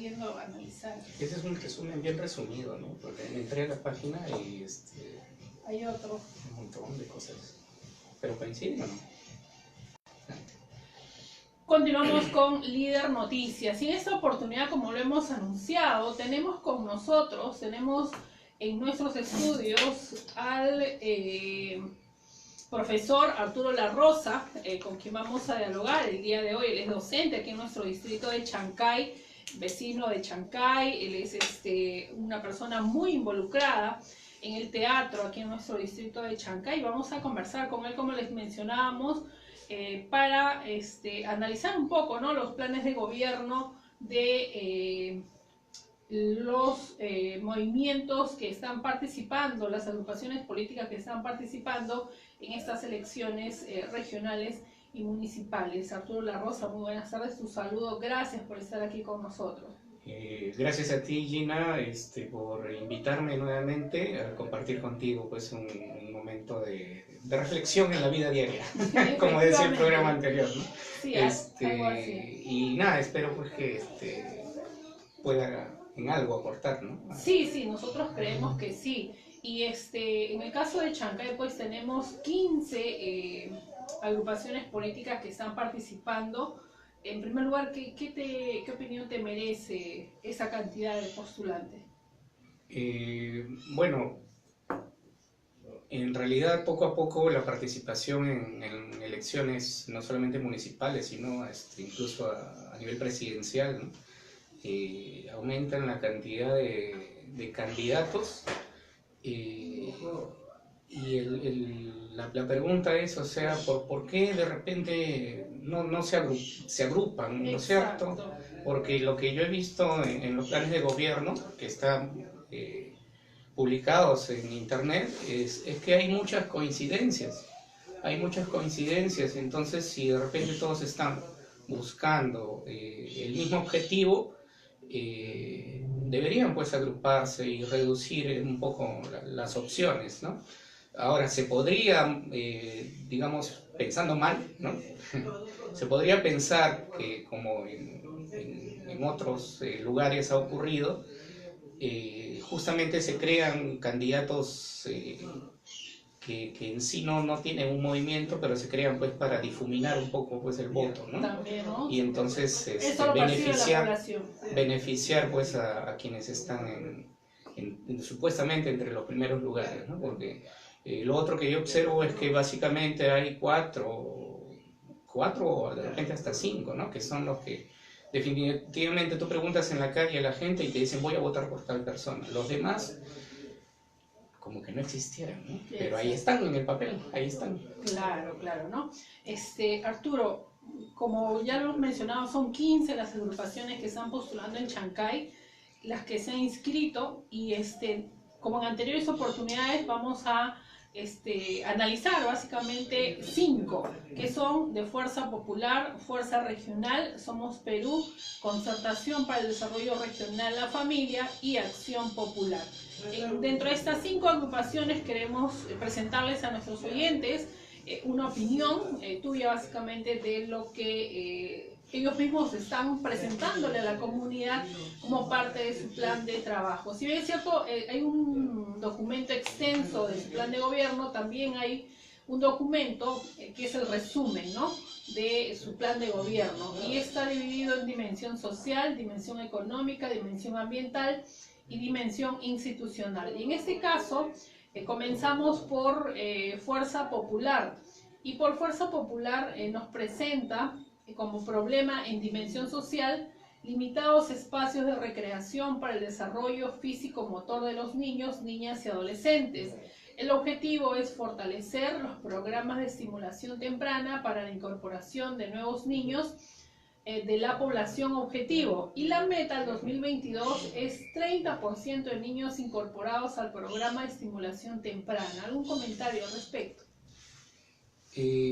Pudiendo analizar. Ese es un resumen bien resumido, ¿no? Porque entré a la página y hay otro. Un montón de cosas. ¿Pero coinciden o no? Continuamos con Líder Noticias. Y en esta oportunidad, como lo hemos anunciado, tenemos con nosotros, tenemos en nuestros estudios al profesor Arturo La Rosa, con quien vamos a dialogar el día de hoy. Él es docente aquí en nuestro distrito de Chancay, vecino de Chancay. Él es una persona muy involucrada en el teatro aquí en nuestro distrito de Chancay. Vamos a conversar con él, como les mencionábamos, para analizar un poco, ¿no?, los planes de gobierno de los movimientos que están participando, las agrupaciones políticas que están participando en estas elecciones regionales y municipales. Arturo La Rosa, muy buenas tardes, tu saludo, gracias por estar aquí con nosotros. Gracias a ti, Gina, por invitarme nuevamente a compartir contigo pues un momento de reflexión en la vida diaria, sí, como decía el programa anterior, ¿no? Sí, algo así. Y nada, espero pues que pueda en algo aportar, ¿no? Sí, nosotros creemos que sí. Y en el caso de Chancay, pues tenemos 15 agrupaciones políticas que están participando. En primer lugar, ¿qué opinión te merece esa cantidad de postulantes? Bueno, en realidad poco a poco la participación en elecciones, no solamente municipales, sino incluso a nivel presidencial, ¿no?, aumentan la cantidad de candidatos. Y la pregunta es, o sea, ¿por qué de repente no se agrupan, ¿no es cierto? Porque lo que yo he visto en los planes de gobierno que están publicados en internet es que hay muchas coincidencias. Entonces si de repente todos están buscando el mismo objetivo, deberían pues agruparse y reducir un poco las opciones, ¿no? Ahora, se podría, digamos, pensando mal, ¿no?, se podría pensar que como en otros lugares ha ocurrido, justamente se crean candidatos que en sí no tienen un movimiento, pero se crean pues para difuminar un poco pues el voto, ¿no? También, ¿no? Y entonces beneficiar pues a quienes están supuestamente entre los primeros lugares, ¿no? Porque lo otro que yo observo es que básicamente hay cuatro o de repente hasta 5, ¿no?, que son los que definitivamente tú preguntas en la calle a la gente y te dicen voy a votar por tal persona. Los demás como que no existieran, ¿no? Pero ahí están en el papel, ahí están. Claro, ¿no? Arturo, como ya lo hemos mencionado, son 15 las agrupaciones que están postulando en Chancay, las que se han inscrito, y como en anteriores oportunidades vamos a analizar básicamente 5, que son de Fuerza Popular, Fuerza Regional, Somos Perú, Concertación para el Desarrollo Regional, La Familia y Acción Popular. Dentro de estas 5 agrupaciones queremos presentarles a nuestros oyentes una opinión tuya básicamente de lo que ellos mismos están presentándole a la comunidad como parte de su plan de trabajo. Si bien es cierto, hay un documento extenso de su plan de gobierno, también hay un documento que es el resumen, ¿no?, de su plan de gobierno, y está dividido en dimensión social, dimensión económica, dimensión ambiental y dimensión institucional. Y en este caso comenzamos por Fuerza Popular, y por Fuerza Popular nos presenta como problema en dimensión social limitados espacios de recreación para el desarrollo físico-motor de los niños, niñas y adolescentes. El objetivo es fortalecer los programas de estimulación temprana para la incorporación de nuevos niños de la población objetivo, y la meta del 2022 es 30% de niños incorporados al programa de estimulación temprana. ¿Algún comentario al respecto?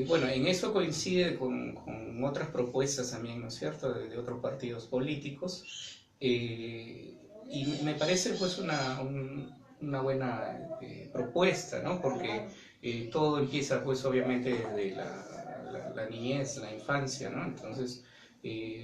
Bueno, en eso coincide con otras propuestas también, ¿no es cierto?, de otros partidos políticos, y me parece pues una buena propuesta, ¿no?, porque todo empieza pues obviamente desde la niñez, la infancia, ¿no? Entonces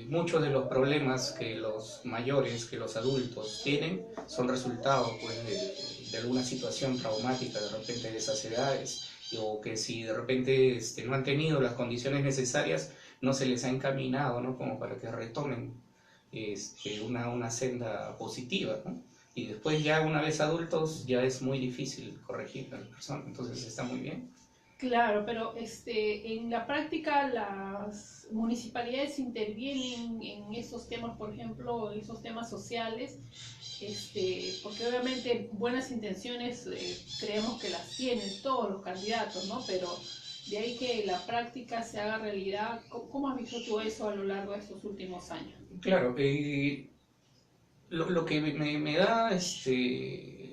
muchos de los problemas que los mayores, que los adultos tienen, son resultado pues, de alguna situación traumática de repente de esas edades, o que si de repente no han tenido las condiciones necesarias, no se les ha encaminado, ¿no? Como para que retomen una senda positiva, ¿no? Y después ya una vez adultos ya es muy difícil corregir a la persona, entonces está muy bien. Claro, pero en la práctica las municipalidades intervienen en esos temas, por ejemplo, esos temas sociales, porque obviamente buenas intenciones creemos que las tienen todos los candidatos, ¿no? Pero de ahí que la práctica se haga realidad, ¿cómo has visto tú eso a lo largo de estos últimos años? Claro, lo que me da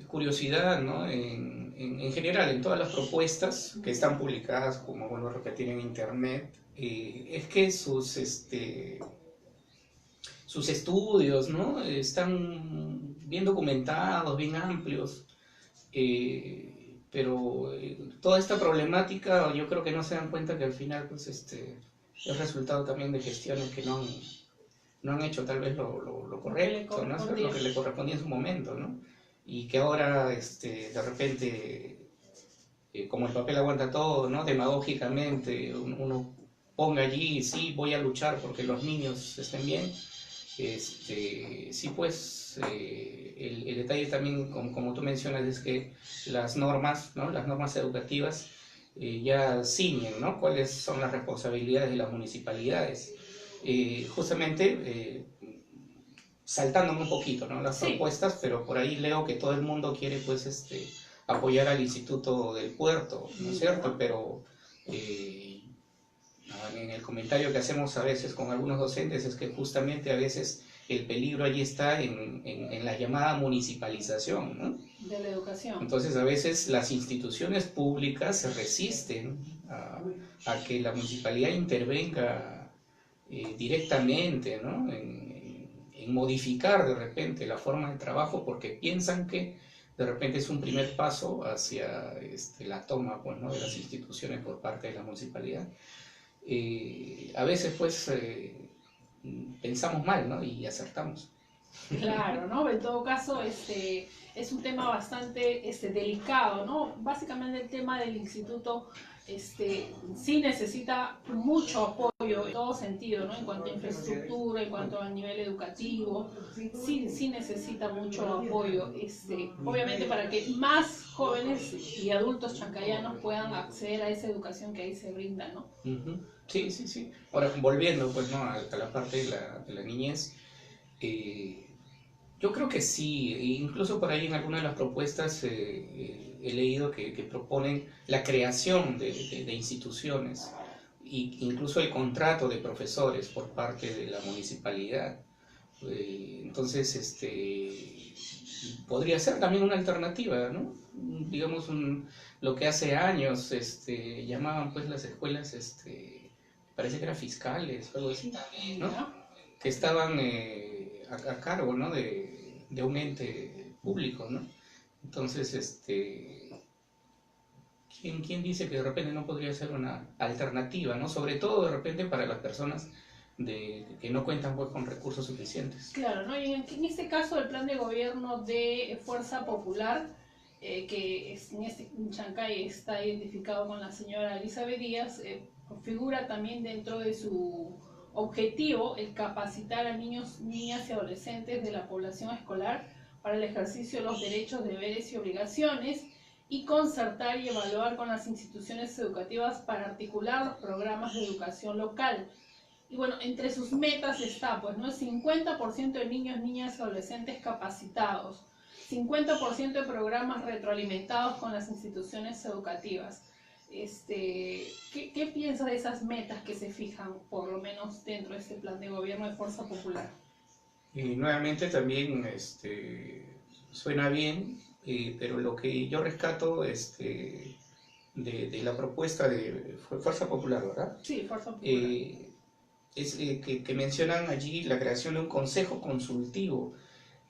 curiosidad, ¿no? En general, en todas las propuestas que están publicadas, como vuelvo a repetir, en internet, es que sus estudios, ¿no? Están bien documentados, bien amplios, pero toda esta problemática yo creo que no se dan cuenta que al final pues, es resultado también de gestiones que no han hecho tal vez lo correcto, ¿no? Lo que le correspondía en su momento, ¿no? Y que ahora de repente, como el papel aguanta todo, ¿no? Demagógicamente uno ponga allí, sí, voy a luchar porque los niños estén bien. Sí, pues el detalle también, como tú mencionas, es que las normas, ¿no? Las normas educativas ya ciñen, ¿no? Cuáles son las responsabilidades de las municipalidades. Justamente saltándome un poquito, ¿no? Las propuestas, pero por ahí leo que todo el mundo quiere pues apoyar al Instituto del Puerto, ¿no es cierto? Pero en el comentario que hacemos a veces con algunos docentes es que justamente a veces el peligro allí está en la llamada municipalización, ¿no? De la educación. Entonces a veces las instituciones públicas se resisten a que la municipalidad intervenga directamente, ¿no? En modificar de repente la forma de trabajo porque piensan que de repente es un primer paso hacia la toma pues, ¿no? de las instituciones por parte de la municipalidad. A veces pues pensamos mal, ¿no? Y acertamos. Claro, ¿no? En todo caso, es un tema bastante delicado, ¿no? Básicamente el tema del instituto sí necesita mucho apoyo en todo sentido, ¿no? En cuanto a infraestructura, en cuanto a nivel educativo, sí necesita mucho apoyo, obviamente para que más jóvenes y adultos chancayanos puedan acceder a esa educación que ahí se brinda, ¿no? Sí, sí, sí. Ahora, volviendo pues, ¿no? a la parte de la niñez, yo creo que sí, incluso por ahí en algunas de las propuestas he leído que proponen la creación de instituciones e incluso el contrato de profesores por parte de la municipalidad. Entonces, podría ser también una alternativa, ¿no? Digamos, lo que hace años llamaban pues las escuelas, parece que eran fiscales o algo así, ¿no? Que estaban a cargo, ¿no? de un ente público, ¿no? Entonces, ¿quién dice que de repente no podría ser una alternativa, ¿no? Sobre todo de repente para las personas que no cuentan pues, con recursos suficientes. Claro, ¿no? Y en este caso el plan de gobierno de Fuerza Popular, que en Chancay está identificado con la señora Elizabeth Díaz, figura también dentro de su objetivo el capacitar a niños, niñas y adolescentes de la población escolar para el ejercicio de los derechos, deberes y obligaciones y concertar y evaluar con las instituciones educativas para articular los programas de educación local. Y bueno, entre sus metas está, pues, ¿no? 50% de niños, niñas y adolescentes capacitados, 50% de programas retroalimentados con las instituciones educativas. ¿Qué piensas de esas metas que se fijan, por lo menos dentro de este plan de gobierno de Fuerza Popular? Y nuevamente también suena bien, pero lo que yo rescato de la propuesta de Fuerza Popular, ¿verdad? Sí, Fuerza Popular. Es que mencionan allí la creación de un consejo consultivo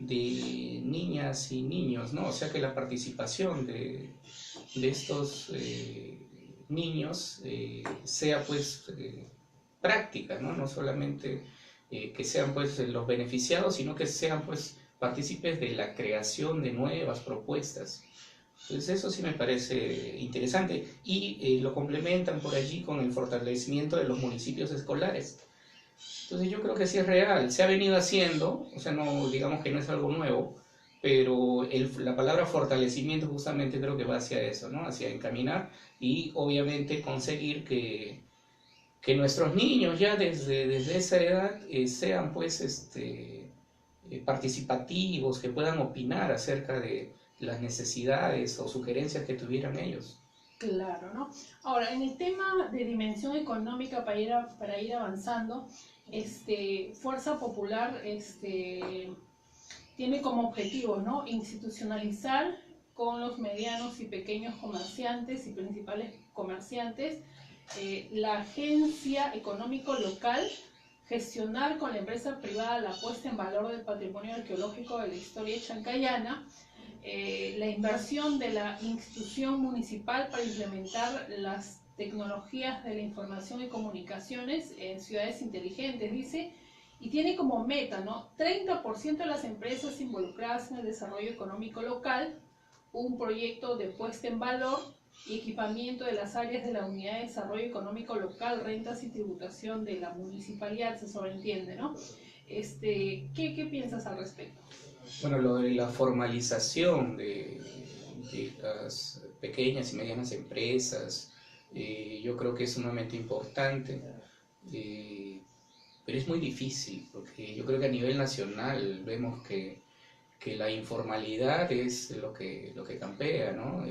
de niñas y niños, ¿no? O sea que la participación de estos niños sea pues práctica, ¿no? No solamente que sean pues los beneficiados, sino que sean pues partícipes de la creación de nuevas propuestas. Entonces eso sí me parece interesante y lo complementan por allí con el fortalecimiento de los municipios escolares. Entonces yo creo que sí es real, se ha venido haciendo, o sea, no digamos que no es algo nuevo, pero la palabra fortalecimiento justamente creo que va hacia eso, ¿no? Hacia encaminar y obviamente conseguir que nuestros niños ya desde esa edad sean pues participativos, que puedan opinar acerca de las necesidades o sugerencias que tuvieran ellos. Claro, ¿no? Ahora, en el tema de dimensión económica para ir avanzando, Fuerza Popular tiene como objetivo, ¿no? Institucionalizar con los medianos y pequeños comerciantes y principales comerciantes la agencia económico local, gestionar con la empresa privada la puesta en valor del patrimonio arqueológico de la historia chancayana, la inversión de la institución municipal para implementar las tecnologías de la información y comunicaciones en ciudades inteligentes, dice, y tiene como meta, ¿no? 30% de las empresas involucradas en el desarrollo económico local, un proyecto de puesta en valor y equipamiento de las áreas de la Unidad de Desarrollo Económico Local, rentas y tributación de la municipalidad, se sobreentiende, ¿no? ¿Qué piensas al respecto? Bueno, lo de la formalización de las pequeñas y medianas empresas, yo creo que es sumamente importante, pero es muy difícil, porque yo creo que a nivel nacional vemos que la informalidad es lo que campea, ¿no?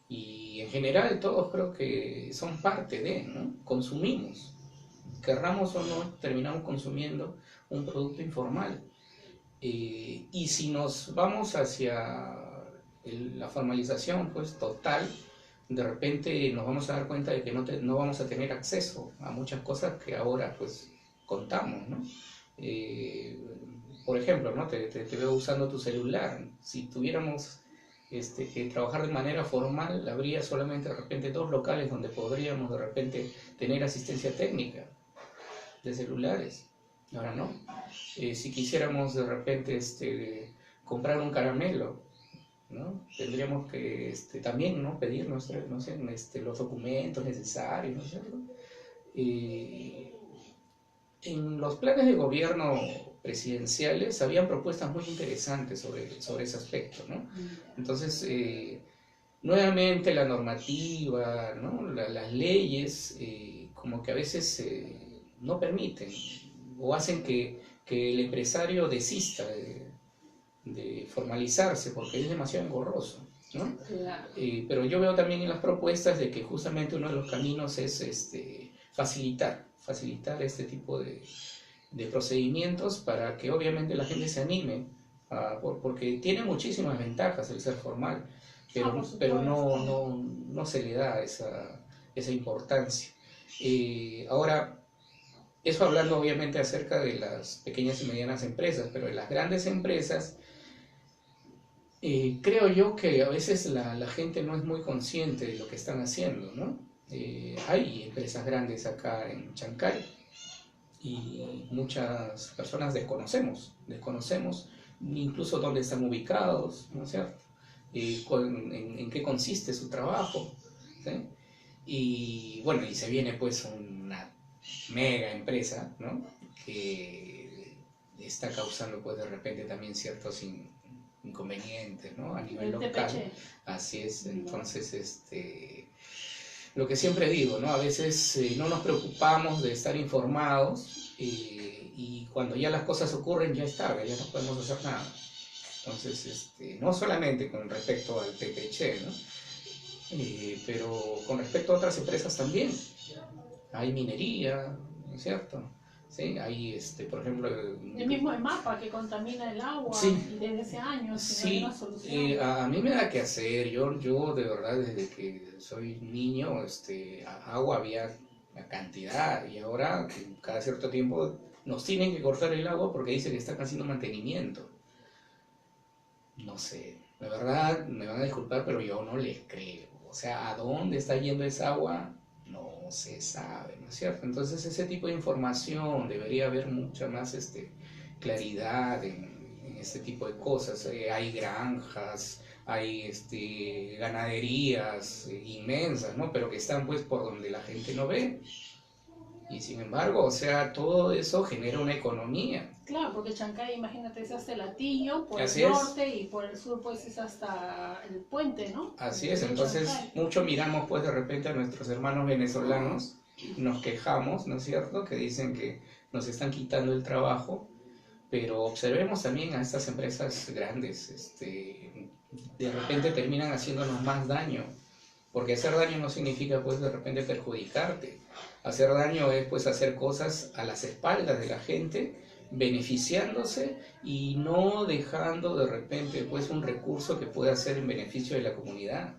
Y en general todos creo que son parte de, ¿no? Consumimos, querramos o no, terminamos consumiendo un producto informal. Y si nos vamos hacia la formalización pues total, de repente nos vamos a dar cuenta de que no vamos a tener acceso a muchas cosas que ahora pues contamos, ¿no? Por ejemplo, ¿no? Te veo usando tu celular. Si tuviéramos que trabajar de manera formal, habría solamente de repente 2 locales donde podríamos de repente tener asistencia técnica de celulares. Ahora no. Si quisiéramos de repente comprar un caramelo, ¿no? Tendríamos que también, ¿no? Pedir no sé, los documentos necesarios, ¿no es cierto? En los planes de gobierno presidenciales habían propuestas muy interesantes sobre ese aspecto, ¿no? Entonces, nuevamente la normativa, ¿no? Las leyes, como que a veces no permiten o hacen que el empresario desista de formalizarse porque es demasiado engorroso, ¿no? Claro. Pero yo veo también en las propuestas de que justamente uno de los caminos es facilitar este tipo de procedimientos para que obviamente la gente se anime, porque tiene muchísimas ventajas el ser formal, pero no se le da esa importancia. Ahora, eso hablando obviamente acerca de las pequeñas y medianas empresas, pero de las grandes empresas, creo yo que a veces la gente no es muy consciente de lo que están haciendo, ¿no? Hay empresas grandes acá en Chancay y muchas personas desconocemos incluso dónde están ubicados, ¿no es cierto? En qué consiste su trabajo, ¿sí? Y bueno, y se viene pues una mega empresa, ¿no? Que está causando pues de repente también ciertos inconvenientes, ¿no? A nivel local. Así es, entonces lo que siempre digo, ¿no? A veces no nos preocupamos de estar informados y cuando ya las cosas ocurren ya es tarde, ya no podemos hacer nada. Entonces, no solamente con respecto al PPC, ¿no? Pero con respecto a otras empresas también. Hay minería, ¿no es cierto? Sí, hay, por ejemplo... El mismo EMAPA que contamina el agua, sí, desde ese año, si sí, no hay una solución. A mí me da que hacer, yo de verdad desde que soy niño, agua había la cantidad y ahora cada cierto tiempo nos tienen que cortar el agua porque dicen que están haciendo mantenimiento. No sé, la verdad me van a disculpar, pero yo no les creo. O sea, ¿a dónde está yendo esa agua? no se sabe, ¿no es cierto? Entonces ese tipo de información debería haber mucha más claridad en este tipo de cosas. Hay granjas, hay ganaderías inmensas, ¿no? Pero que están pues por donde la gente no ve. Y sin embargo, o sea, todo eso genera una economía. Claro, porque Chancay, imagínate, es hasta el Latillo, por Así el es. norte, y por el sur pues es hasta el puente, ¿no? Así El es, río entonces Chancay. mucho miramos pues de repente a nuestros hermanos venezolanos, nos quejamos, ¿no es cierto?, que dicen que nos están quitando el trabajo, pero observemos también a estas empresas grandes, de repente terminan haciéndonos más daño, porque hacer daño no significa pues de repente perjudicarte, hacer daño es pues hacer cosas a las espaldas de la gente, beneficiándose y no dejando de repente pues un recurso que pueda ser en beneficio de la comunidad.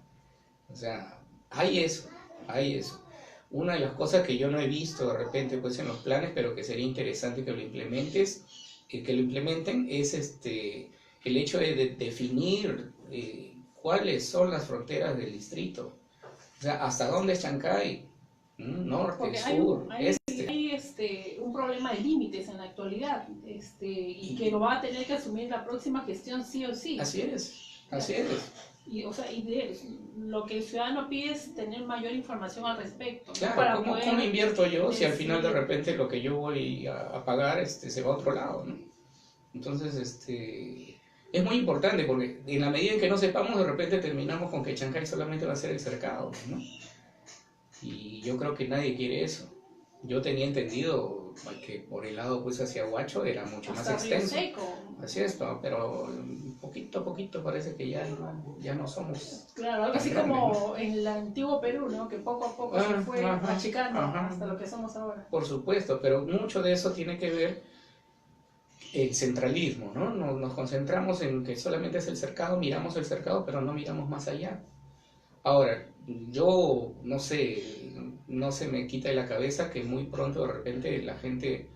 O sea, hay eso, hay eso. Una de las cosas que yo no he visto de repente pues en los planes, pero que sería interesante que lo implementes, que lo implementen, es el hecho de definir cuáles son las fronteras del distrito. O sea, hasta dónde es Chancay, norte, Porque sur, este. hay un problema de límites en la actualidad, y que lo va a tener que asumir la próxima gestión sí o sí. Así es, así es. Y, o sea, lo que el ciudadano pide es tener mayor información al respecto, ¿no? Claro, Para ¿cómo, poder cómo invierto yo si al decidir. final de repente lo que yo voy a pagar se va a otro lado, ¿no? Entonces, es muy importante porque en la medida en que no sepamos, de repente terminamos con que Chancay solamente va a ser el cercado, ¿no? Y yo creo que nadie quiere eso. Yo tenía entendido que por el lado pues hacia Huacho era mucho hasta más Río extenso. Seco. Así es, ¿no? Pero poquito a poquito parece que ya no somos Claro, algo tan así grandes, como ¿no? en el antiguo Perú, ¿no? Que poco a poco se fue Ajá, achicando ajá. hasta lo que somos ahora. Por supuesto, pero mucho de eso tiene que ver el centralismo, ¿no? Nos concentramos en que solamente es el cercado, miramos el cercado, pero no miramos más allá. Ahora, yo no sé, no se me quita de la cabeza que muy pronto de repente la gente,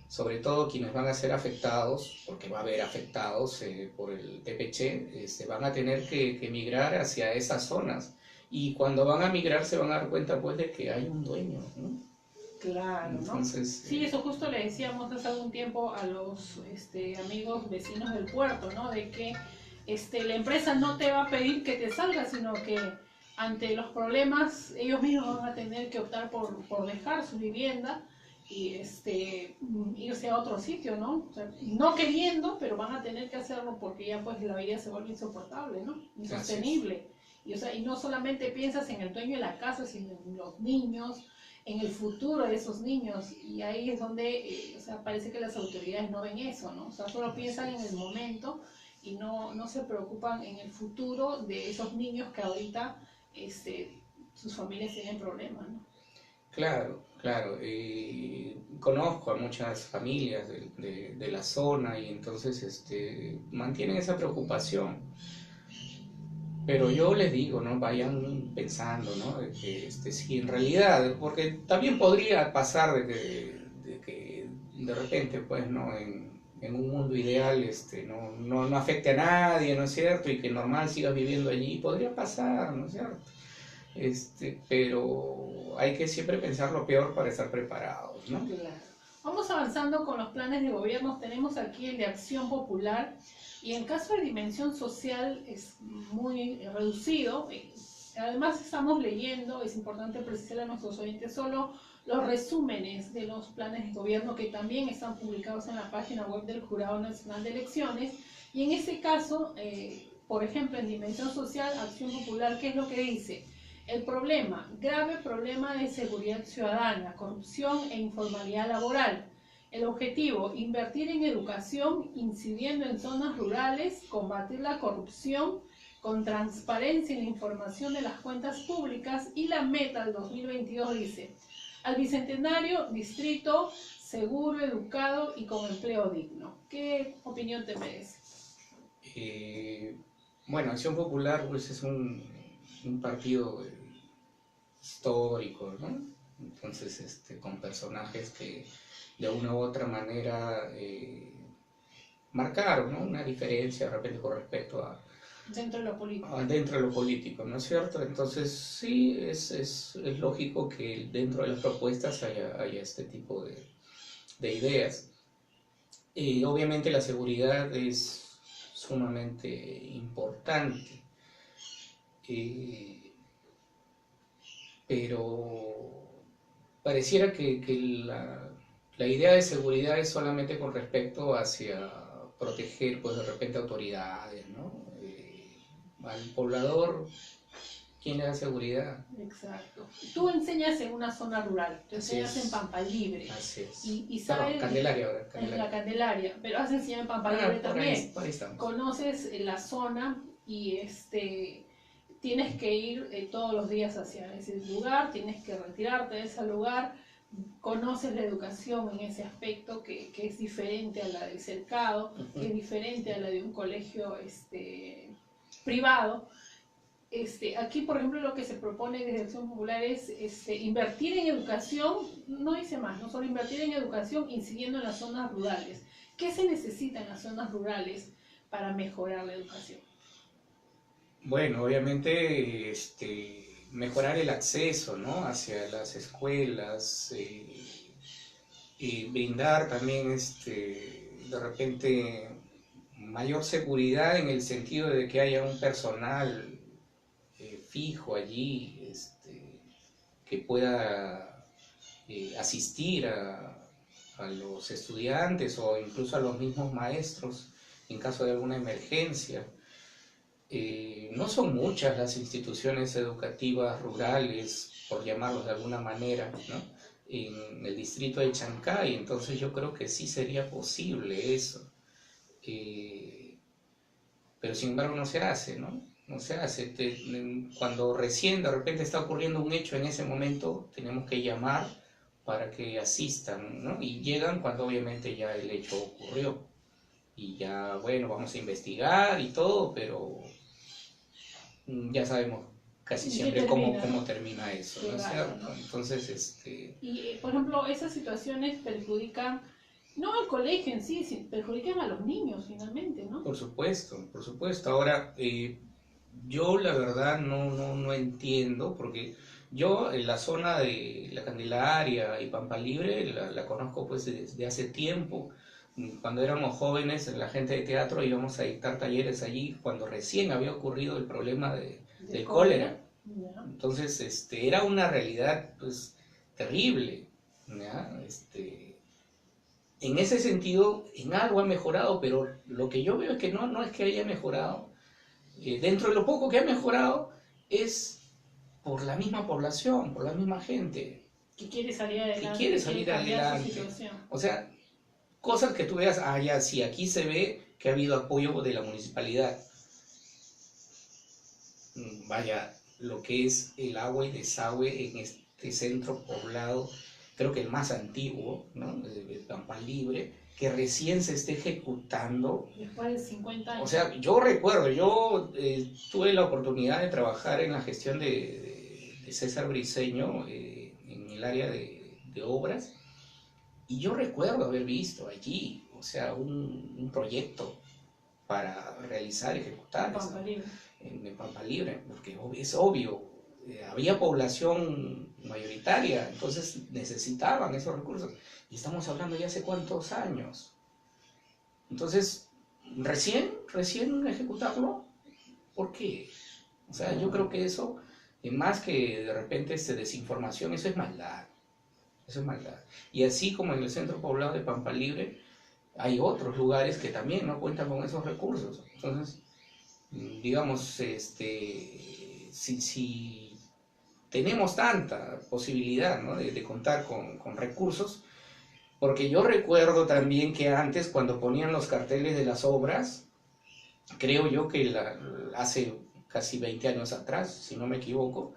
sobre todo quienes van a ser afectados, porque va a haber afectados por el TPC, se van a tener que migrar hacia esas zonas. Y cuando van a migrar se van a dar cuenta pues de que hay un dueño, ¿no? Claro, ¿no? Entonces, Sí, eso justo le decíamos hace algún tiempo a los amigos vecinos del puerto, ¿no? De que la empresa no te va a pedir que te salgas, sino que ante los problemas ellos mismos van a tener que optar por dejar su vivienda y irse a otro sitio, ¿no? O sea, no queriendo, pero van a tener que hacerlo porque ya pues la vida se vuelve insoportable, ¿no? Insostenible. Y, o sea, y no solamente piensas en el dueño de la casa, sino en los niños, en el futuro de esos niños, y ahí es donde, o sea, parece que las autoridades no ven eso, ¿no? O sea, solo piensan en el momento y no se preocupan en el futuro de esos niños que ahorita sus familias tienen problemas, ¿no? claro, claro. Conozco a muchas familias de la zona y entonces mantienen esa preocupación. Pero yo les digo, ¿no? Vayan pensando, ¿no? De que si en realidad, porque también podría pasar de que de repente, pues, ¿no? En un mundo ideal, no afecte a nadie, ¿no es cierto? Y que normal sigas viviendo allí, podría pasar, ¿no es cierto? Pero hay que siempre pensar lo peor para estar preparados, ¿no? Claro. Vamos avanzando con los planes de gobierno. Tenemos aquí el de Acción Popular y en caso de dimensión social es muy reducido. Además estamos leyendo, es importante precisar a nuestros oyentes, solo los resúmenes de los planes de gobierno que también están publicados en la página web del Jurado Nacional de Elecciones. Y en este caso, por ejemplo, en dimensión social, Acción Popular, ¿qué es lo que dice? El problema, grave problema de seguridad ciudadana, corrupción e informalidad laboral. El objetivo, invertir en educación, incidiendo en zonas rurales, combatir la corrupción con transparencia en la información de las cuentas públicas y la meta del 2022 dice, al Bicentenario, distrito seguro, educado y con empleo digno. ¿Qué opinión te merece? Bueno, Acción Popular pues es un partido histórico, ¿no? Entonces, con personajes que de una u otra manera marcaron, ¿no? Una diferencia de repente con respecto Dentro de lo político. Dentro de lo político, ¿no es cierto? Entonces sí, es lógico que dentro de las propuestas haya este tipo de ideas. Obviamente la seguridad es sumamente importante, eh, pero pareciera que la idea de seguridad es solamente con respecto hacia proteger, pues de repente autoridades, ¿no? Al poblador, ¿quién le da seguridad? Exacto. Tú enseñas en una zona rural, tú Así enseñas en es. Pampa Libre. Así es. Y Perdón, sabes, Candelaria ahora, en Candelaria. la Candelaria, pero has enseñado en Pampa Libre también. Por ahí estamos. Conoces la zona y tienes que ir todos los días hacia ese lugar, tienes que retirarte de ese lugar, conoces la educación en ese aspecto que es diferente a la del cercado, que es diferente a la de un colegio privado. Aquí, por ejemplo, lo que se propone desde Acción Popular es invertir en educación, no dice más, no solo invertir en educación incidiendo en las zonas rurales. ¿Qué se necesita en las zonas rurales para mejorar la educación? Bueno, obviamente mejorar el acceso, ¿no? Hacia las escuelas, y brindar también de repente mayor seguridad en el sentido de que haya un personal fijo allí, que pueda asistir a los estudiantes o incluso a los mismos maestros en caso de alguna emergencia. No son muchas las instituciones educativas rurales, por llamarlos de alguna manera, ¿no? En el distrito de Chancay, entonces yo creo que sí sería posible eso. Pero sin embargo no se hace, ¿no? No se hace. Cuando recién de repente está ocurriendo un hecho en ese momento, tenemos que llamar para que asistan, ¿no? Y llegan cuando obviamente ya el hecho ocurrió. Y ya, bueno, vamos a investigar y todo, pero ya sabemos casi siempre cómo termina eso, ¿no es cierto? ¿No? Entonces, Y, por ejemplo, esas situaciones perjudican, no al colegio en sí, perjudican a los niños finalmente, ¿no? Por supuesto, por supuesto. Ahora, yo la verdad no entiendo, porque yo en la zona de la Candelaria y Pampa Libre la conozco pues desde hace tiempo. Cuando éramos jóvenes, la gente de teatro íbamos a dictar talleres allí cuando recién había ocurrido el problema del cólera. Entonces, era una realidad pues terrible, ¿ya? En ese sentido, en algo ha mejorado, pero lo que yo veo es que no es que haya mejorado. Dentro de lo poco que ha mejorado es por la misma población, por la misma gente. Que quiere salir adelante. Que quiere salir adelante. O sea, cosas que tú veas, ya, sí, aquí se ve que ha habido apoyo de la municipalidad. Vaya, lo que es el agua y desagüe en este centro poblado, creo que el más antiguo, ¿no? De Pampa Libre, que recién se esté ejecutando. Después de 50 años. O sea, yo recuerdo, yo tuve la oportunidad de trabajar en la gestión de César Briceño en el área de obras, y yo recuerdo haber visto allí, o sea, un proyecto para realizar, ejecutar en Pampa Libre, porque es obvio, había población mayoritaria, entonces necesitaban esos recursos. Y estamos hablando ya hace cuántos años. Entonces, recién ejecutarlo, ¿por qué? O sea, yo creo que eso, más que de repente desinformación, eso es maldad. Eso es maldad. Y así como en el centro poblado de Pampa Libre, hay otros lugares que también no cuentan con esos recursos. Entonces, digamos, si tenemos tanta posibilidad, ¿no? de contar con recursos, porque yo recuerdo también que antes cuando ponían los carteles de las obras, creo yo que hace casi 20 años atrás, si no me equivoco,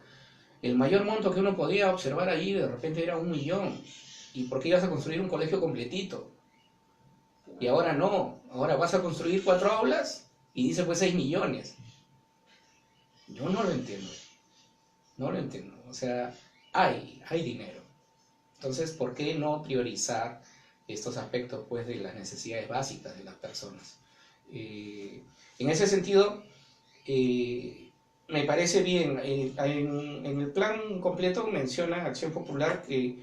el mayor monto que uno podía observar allí de repente era 1 millón. ¿Y por qué ibas a construir un colegio completito? Y ahora no, ahora vas a construir 4 aulas y dice pues 6 millones. Yo no lo entiendo, no lo entiendo. O sea, hay dinero. Entonces, ¿por qué no priorizar estos aspectos pues de las necesidades básicas de las personas? En ese sentido, Me parece bien. En el plan completo menciona Acción Popular que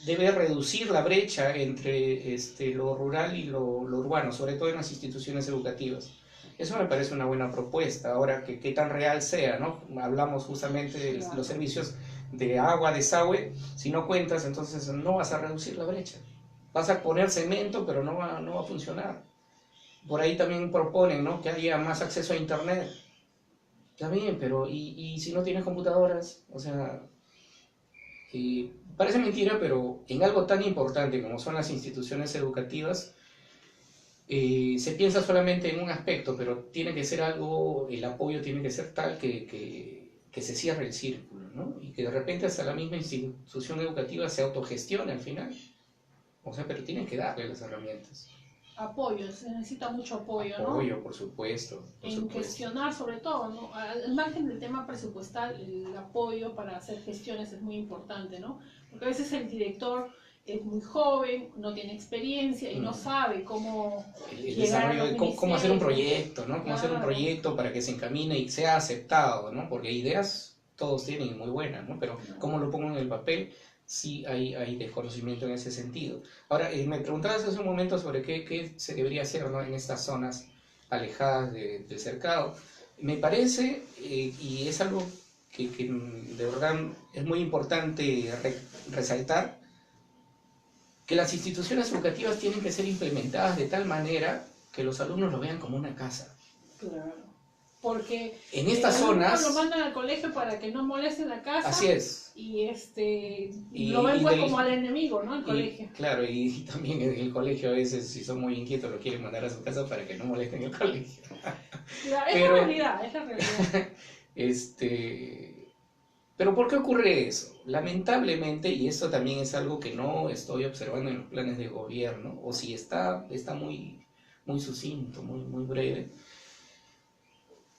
debe reducir la brecha entre lo rural y lo urbano, sobre todo en las instituciones educativas. Eso me parece una buena propuesta. Ahora, que qué tan real sea, ¿no? Hablamos justamente de Claro. los servicios de agua, desagüe. Si no cuentas, entonces no vas a reducir la brecha. Vas a poner cemento, pero no va a funcionar. Por ahí también proponen, ¿no?, que haya más acceso a Internet. Está bien, pero ¿y si no tienes computadoras? O sea, parece mentira, pero en algo tan importante como son las instituciones educativas, se piensa solamente en un aspecto, pero tiene que ser algo, el apoyo tiene que ser tal que se cierre el círculo, ¿no? Y que de repente hasta la misma institución educativa se autogestione al final. O sea, pero tienen que darle las herramientas. Apoyo, se necesita mucho apoyo, Apoyo, ¿no? por supuesto. En gestionar sobre todo, ¿no? Al margen del tema presupuestal, el apoyo para hacer gestiones es muy importante, ¿no? Porque a veces el director es muy joven, no tiene experiencia y no sabe cómo el llegar a desarrollo los de cómo hacer un ministerios. proyecto, ¿no? Cómo Claro. hacer un proyecto para que se encamine y sea aceptado, ¿no? Porque ideas todos tienen muy buenas, ¿no? Pero cómo lo pongo en el papel, sí hay desconocimiento en ese sentido. Ahora, me preguntabas hace un momento sobre qué se debería hacer, ¿no?, en estas zonas alejadas del cercado. Me parece, y es algo que de verdad es muy importante resaltar, que las instituciones educativas tienen que ser implementadas de tal manera que los alumnos lo vean como una casa. Claro. Porque en estas zonas lo mandan al colegio para que no moleste la casa. Así es. Y lo ven pues como al enemigo, ¿no? El colegio. Claro, y también en el colegio a veces, si son muy inquietos, lo quieren mandar a su casa para que no molesten el colegio. Claro, es la realidad, es la realidad. Pero ¿por qué ocurre eso? Lamentablemente, y esto también es algo que no estoy observando en los planes de gobierno, o si está muy, muy sucinto, muy breve,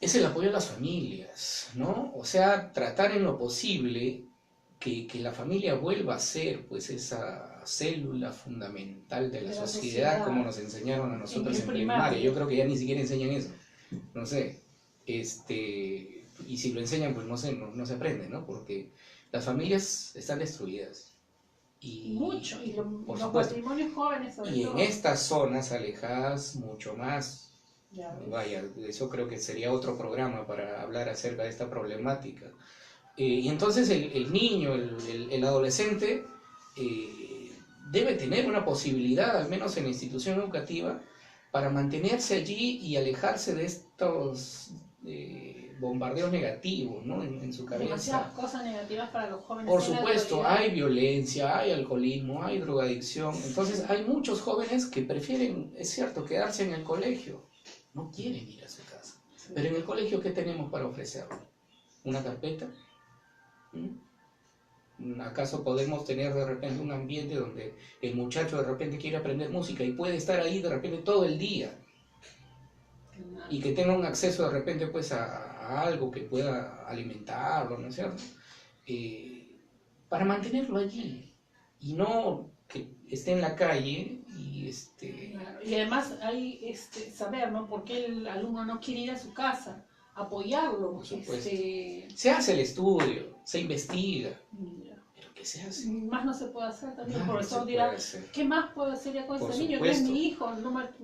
es el apoyo a las familias, ¿no? O sea, tratar en lo posible que la familia vuelva a ser pues esa célula fundamental de la sociedad, como nos enseñaron a nosotros en primaria. Yo creo que ya ni siquiera enseñan eso, no sé, y si lo enseñan pues no se aprende, ¿no? Porque las familias están destruidas. Mucho, y los matrimonios jóvenes sobre todo. Y en estas zonas alejadas mucho más. Vaya, eso creo que sería otro programa para hablar acerca de esta problemática. Y entonces el niño, el adolescente, debe tener una posibilidad, al menos en la institución educativa, para mantenerse allí y alejarse de estos bombardeos negativos, ¿no?, en su cabeza. Demasiadas cosas negativas para los jóvenes. Por supuesto, hay violencia, hay alcoholismo, hay drogadicción. Entonces hay muchos jóvenes que prefieren, es cierto, quedarse en el colegio. No quieren ir a su casa. Sí. Pero en el colegio, ¿qué tenemos para ofrecerle? ¿Una carpeta? ¿Acaso podemos tener de repente un ambiente donde el muchacho de repente quiere aprender música y puede estar ahí de repente todo el día? Y que tenga un acceso de repente pues a algo que pueda alimentarlo, ¿no es cierto? Para mantenerlo allí y no que esté en la calle y Y además hay saber, ¿no?, por qué el alumno no quiere ir a su casa, apoyarlo. Por supuesto. Se hace el estudio, se investiga. Pero ¿qué se hace? Más no se puede hacer también. El profesor dirá, ¿qué más puedo hacer ya con este niño? Que es mi hijo.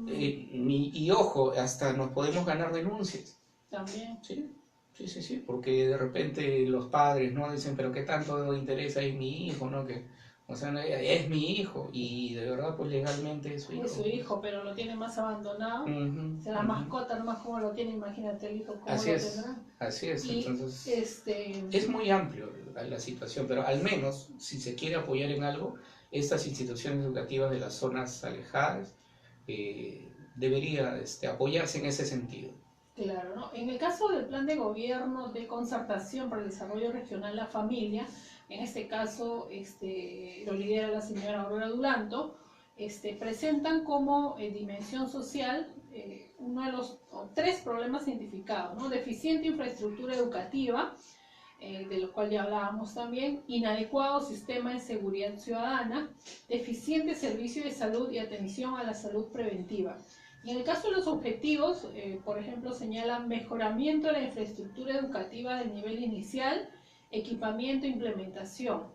Y ojo, hasta nos podemos ganar denuncias. También. Sí, porque de repente los padres no dicen, pero ¿qué tanto interesa es mi hijo? ¿No? O sea, es mi hijo y de verdad pues legalmente es su hijo. Es su hijo, pero lo tiene más abandonado. La mascota nomás como lo tiene, imagínate el hijo cómo lo tendrá. Así es, y entonces es muy amplio la situación, pero al menos si se quiere apoyar en algo, estas instituciones educativas de las zonas alejadas debería apoyarse en ese sentido. Claro, ¿no? En el caso del plan de gobierno de concertación para el desarrollo regional La Familia, en este caso lo lidera la señora Aurora Duranto, presentan como dimensión social uno de los 3 problemas identificados, ¿no? Deficiente infraestructura educativa, de lo cual ya hablábamos también, inadecuado sistema de seguridad ciudadana, deficiente servicio de salud y atención a la salud preventiva. Y en el caso de los objetivos, por ejemplo, señalan mejoramiento de la infraestructura educativa del nivel inicial, equipamiento e implementación.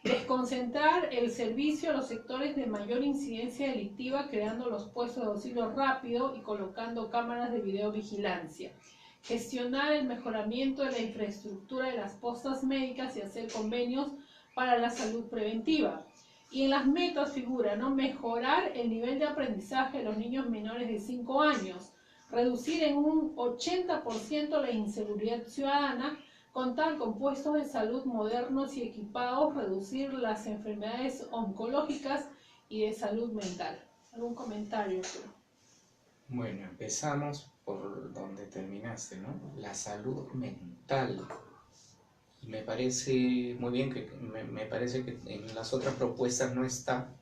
Desconcentrar el servicio a los sectores de mayor incidencia delictiva, creando los puestos de auxilio rápido y colocando cámaras de videovigilancia. Gestionar el mejoramiento de la infraestructura de las postas médicas y hacer convenios para la salud preventiva. Y en las metas figura, ¿no?, mejorar el nivel de aprendizaje de los niños menores de 5 años, reducir en un 80% la inseguridad ciudadana, contar con puestos de salud modernos y equipados, reducir las enfermedades oncológicas y de salud mental. ¿Algún comentario, Arturo? Bueno, empezamos por donde terminaste, ¿no? La salud mental. Y me parece muy bien me parece que en las otras propuestas no está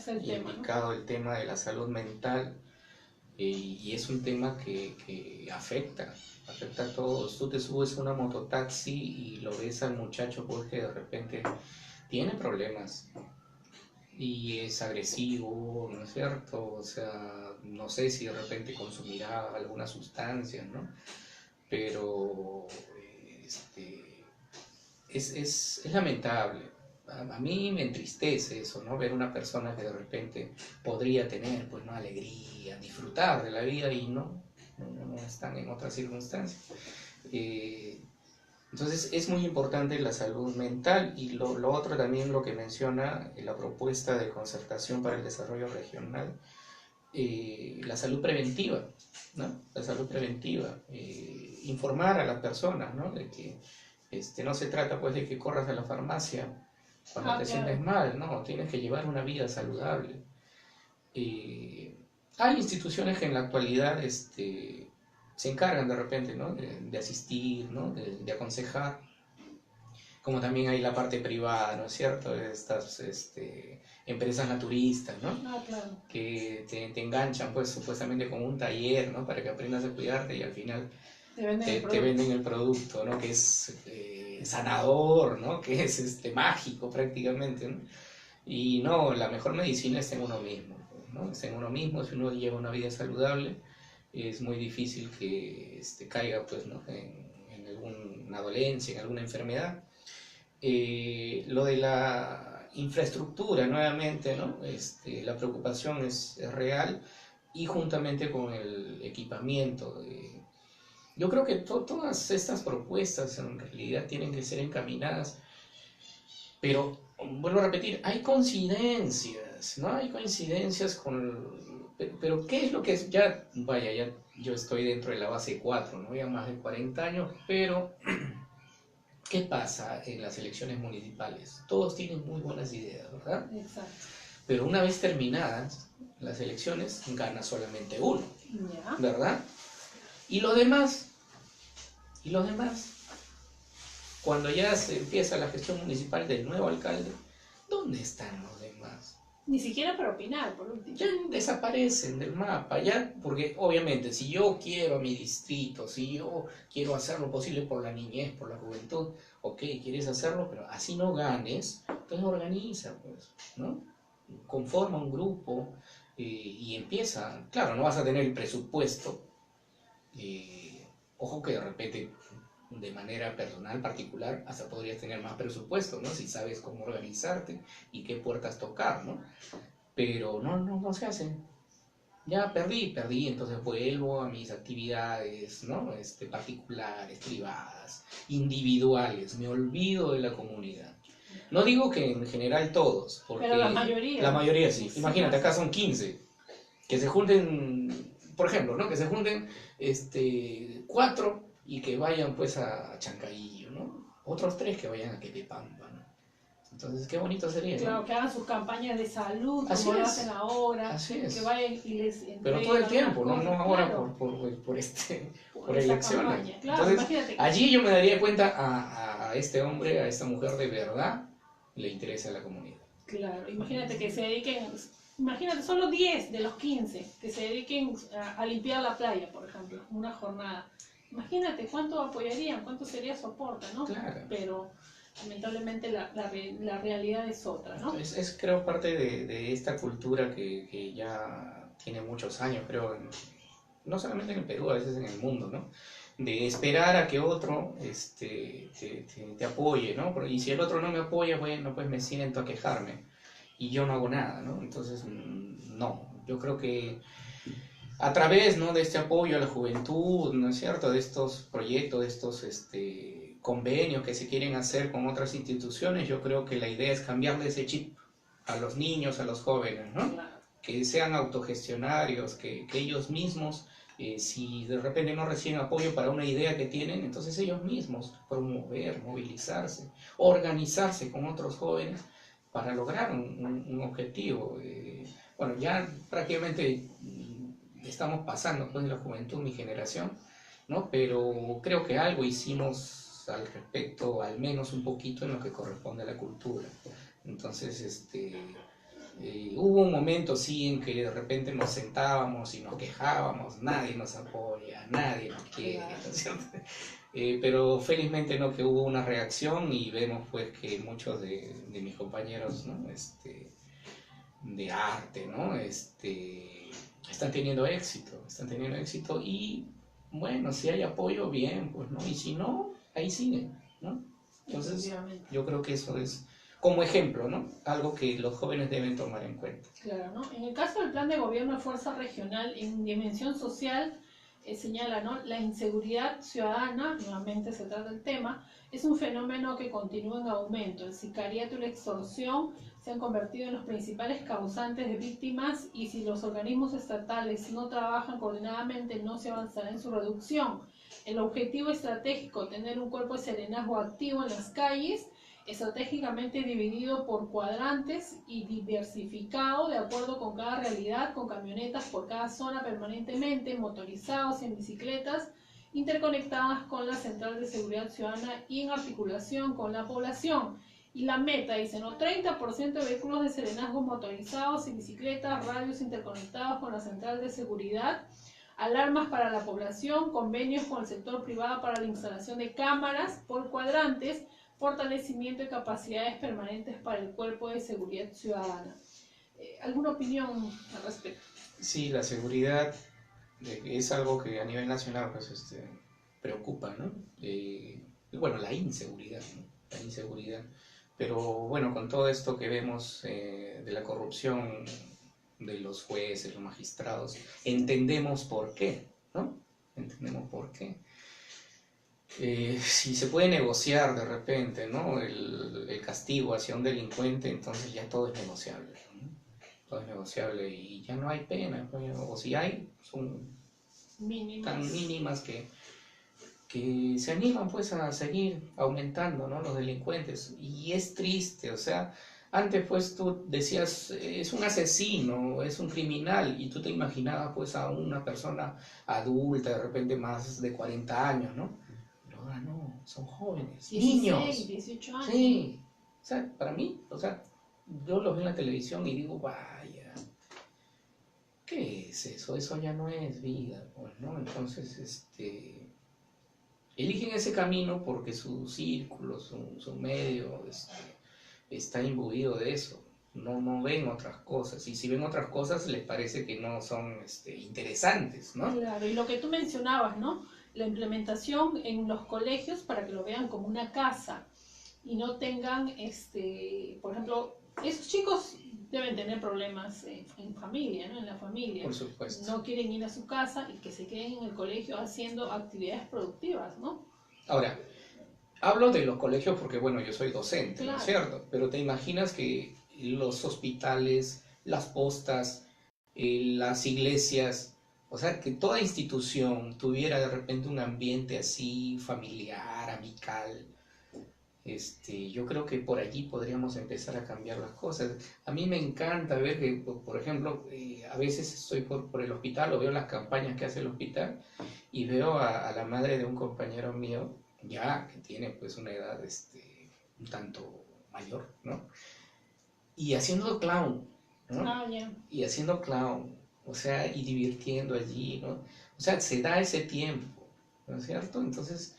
indicado el tema de la salud mental, y es un tema que afecta a todos. Tú te subes a una mototaxi y lo ves al muchacho porque de repente tiene problemas y es agresivo, ¿no es cierto? O sea, no sé si de repente consumirá alguna sustancia, ¿no? Pero es lamentable. A mí me entristece eso, ¿no? Ver una persona que de repente podría tener, pues, ¿no?, alegría, disfrutar de la vida y no están en otras circunstancias. Entonces es muy importante la salud mental. Y lo otro también, lo que menciona la propuesta de concertación para el desarrollo regional, la salud preventiva, ¿no? La salud preventiva, informar a las personas, ¿no?, de que no se trata, pues, de que corras a la farmacia cuando te sientes mal, ¿no? Tienes que llevar una vida saludable. Hay instituciones que en la actualidad se encargan de repente, ¿no?, de asistir, ¿no?, de aconsejar, como también hay la parte privada, ¿no es cierto?, de estas empresas naturistas, ¿no? Claro. Que te enganchan, pues, supuestamente con un taller, ¿no?, para que aprendas a cuidarte, y al final te venden el producto, ¿no?, que es sanador, ¿no?, que es mágico prácticamente, ¿no? Y no, la mejor medicina está en uno mismo, ¿no? Está en uno mismo. Si uno lleva una vida saludable, es muy difícil que caiga, pues, ¿no?, en alguna dolencia, en alguna enfermedad. Lo de la infraestructura, nuevamente, ¿no? La preocupación es real, y juntamente con el equipamiento. Yo creo que todas estas propuestas en realidad tienen que ser encaminadas, pero vuelvo a repetir, hay coincidencias, ¿no? Hay coincidencias pero ¿qué es lo que es? Ya yo estoy dentro de la base 4, ¿no? Ya más de 40 años, pero ¿qué pasa en las elecciones municipales? Todos tienen muy buenas ideas, ¿verdad? Exacto. Pero una vez terminadas las elecciones, gana solamente uno, ¿verdad? Y los demás, cuando ya se empieza la gestión municipal del nuevo alcalde, ¿dónde están los demás? Ni siquiera para opinar, por último. Ya desaparecen del mapa, ya, porque obviamente si yo quiero a mi distrito, si yo quiero hacer lo posible por la niñez, por la juventud, ok, quieres hacerlo, pero así no ganes, entonces organiza, pues, ¿no? Conforma un grupo, y empieza. Claro, no vas a tener el presupuesto, ojo que de repente de manera personal, particular, hasta podrías tener más presupuesto, ¿no?, si sabes cómo organizarte y qué puertas tocar, ¿no? Pero no se hace. Ya perdí, entonces vuelvo a mis actividades, ¿no?, particulares, privadas, individuales, me olvido de la comunidad. No digo que en general todos, porque pero la mayoría. La mayoría sí. Imagínate, acá son 15, que se junten, por ejemplo, ¿no?, que se junten 4 y que vayan, pues, a Chancaillo, ¿no? Otros 3 que vayan a Quepepampa, ¿no? Entonces, qué bonito sería, ¿no? Claro, que hagan sus campañas de salud, así como es, lo hacen ahora, así es, que vayan y les pero todo el tiempo, no ahora, claro, por elecciones. Campaña. Claro, Entonces, imagínate. allí yo me daría cuenta a este hombre, a esta mujer, de verdad le interesa a la comunidad. Claro, imagínate que se dediquen, solo 10 de los 15 que se dediquen a limpiar la playa, por ejemplo, una jornada. Imagínate cuánto apoyarían, cuánto sería su aporte, ¿no? Claro. Pero lamentablemente la realidad es otra, ¿no? Es creo parte de esta cultura que ya tiene muchos años, creo, no solamente en el Perú, a veces en el mundo, ¿no? De esperar a que otro te apoye, ¿no? Y si el otro no me apoya, bueno, pues me siento a quejarme y yo no hago nada, ¿no? Entonces, no, yo creo que a través, ¿no?, de este apoyo a la juventud, ¿no es cierto?, de estos proyectos, de estos convenios que se quieren hacer con otras instituciones, yo creo que la idea es cambiarle ese chip a los niños, a los jóvenes, ¿no? Que sean autogestionarios, que ellos mismos, si de repente no reciben apoyo para una idea que tienen, entonces ellos mismos promover, movilizarse, organizarse con otros jóvenes para lograr un objetivo. Bueno, ya prácticamente estamos pasando pues de la juventud, mi generación, ¿no? Pero creo que algo hicimos al respecto, al menos un poquito en lo que corresponde a la cultura. Entonces, hubo un momento, sí, en que de repente nos sentábamos y nos quejábamos, nadie nos apoya, nadie nos quiere, ¿no es cierto? Pero felizmente, ¿no?, que hubo una reacción y vemos pues que muchos de mis compañeros, ¿no?, de arte, ¿no?, están teniendo éxito y bueno, si hay apoyo, bien, pues, ¿no? Y si no, ahí siguen, ¿no? Entonces, yo creo que eso es como ejemplo, ¿no? Algo que los jóvenes deben tomar en cuenta. Claro, ¿no? En el caso del plan de gobierno de fuerza regional en dimensión social, señala, ¿no?, la inseguridad ciudadana, nuevamente se trata del tema, es un fenómeno que continúa en aumento. El sicariato y la extorsión se han convertido en los principales causantes de víctimas y si los organismos estatales no trabajan coordinadamente no se avanzará en su reducción. El objetivo estratégico, tener un cuerpo de serenazgo activo en las calles, estratégicamente dividido por cuadrantes y diversificado de acuerdo con cada realidad, con camionetas por cada zona permanentemente, motorizados y en bicicletas, interconectadas con la Central de Seguridad Ciudadana y en articulación con la población. Y la meta, dice, ¿no?, 30% de vehículos de serenazgo motorizados y bicicletas, radios interconectados con la Central de Seguridad, alarmas para la población, convenios con el sector privado para la instalación de cámaras por cuadrantes, fortalecimiento de capacidades permanentes para el Cuerpo de Seguridad Ciudadana. ¿Alguna opinión al respecto? Sí, la seguridad es algo que a nivel nacional pues, preocupa, ¿no? Bueno, la inseguridad, ¿no? La inseguridad. Pero bueno, con todo esto que vemos de la corrupción de los jueces, los magistrados, entendemos por qué, ¿no? Entendemos por qué. Si se puede negociar de repente, ¿no?, el castigo hacia un delincuente, entonces ya todo es negociable, ¿no? Todo es negociable y ya no hay pena, o si hay, son tan mínimas que se animan pues a seguir aumentando, ¿no?, los delincuentes. Y es triste, o sea, antes pues tú decías, es un asesino, es un criminal, y tú te imaginabas pues a una persona adulta, de repente más de 40 años, ¿no? Pero ahora no, son jóvenes, 16, niños. 18 años. Sí, o sea, para mí, o sea, yo los veo en la televisión y digo, vaya, ¿qué es eso? Eso ya no es vida, pues, ¿no? Entonces, eligen ese camino porque su círculo, su medio está imbuido de eso. No ven otras cosas. Y si ven otras cosas, les parece que no son interesantes, ¿no? Claro, y lo que tú mencionabas, ¿no?, la implementación en los colegios para que lo vean como una casa y no tengan, por ejemplo, esos chicos deben tener problemas en familia, ¿no?, en la familia. Por supuesto. No quieren ir a su casa y que se queden en el colegio haciendo actividades productivas, ¿no? Ahora, hablo de los colegios porque, bueno, yo soy docente, Claro. ¿no es cierto? Pero te imaginas que los hospitales, las postas, las iglesias, o sea, que toda institución tuviera de repente un ambiente así familiar, amical. Yo creo que por allí podríamos empezar a cambiar las cosas. A mí me encanta ver que, por ejemplo, a veces estoy por el hospital o veo las campañas que hace el hospital y veo a la madre de un compañero mío, ya que tiene pues una edad un tanto mayor, ¿no? Y haciendo clown, ¿no? Ah, ya. Y haciendo clown, o sea, y divirtiendo allí, ¿no? O sea, se da ese tiempo, ¿no es cierto? Entonces,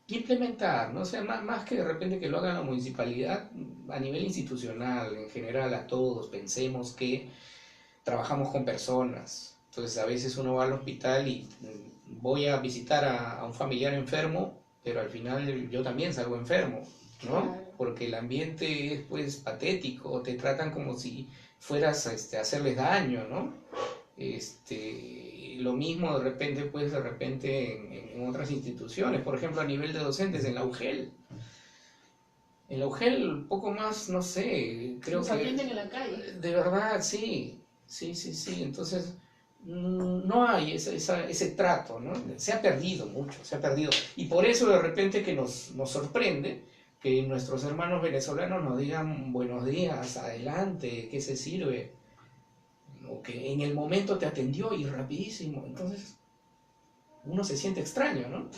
implementar, ¿no? O sea, más que de repente que lo haga la municipalidad, a nivel institucional, en general, a todos, pensemos que trabajamos con personas. Entonces a veces uno va al hospital y voy a visitar a un familiar enfermo, pero al final yo también salgo enfermo, ¿no? Claro. Porque el ambiente es pues patético, te tratan como si fueras a hacerles daño, ¿no? Lo mismo de repente en otras instituciones, por ejemplo a nivel de docentes, en la UGEL. En la UGEL, un poco más, no sé, creo Nos que... atienden en la calle. De verdad, sí, sí. Entonces, no hay ese trato, ¿no? Se ha perdido mucho, se ha perdido. Y por eso de repente que nos sorprende que nuestros hermanos venezolanos nos digan buenos días, adelante, ¿qué se sirve? O que en el momento te atendió y rapidísimo. Entonces, uno se siente extraño, ¿no?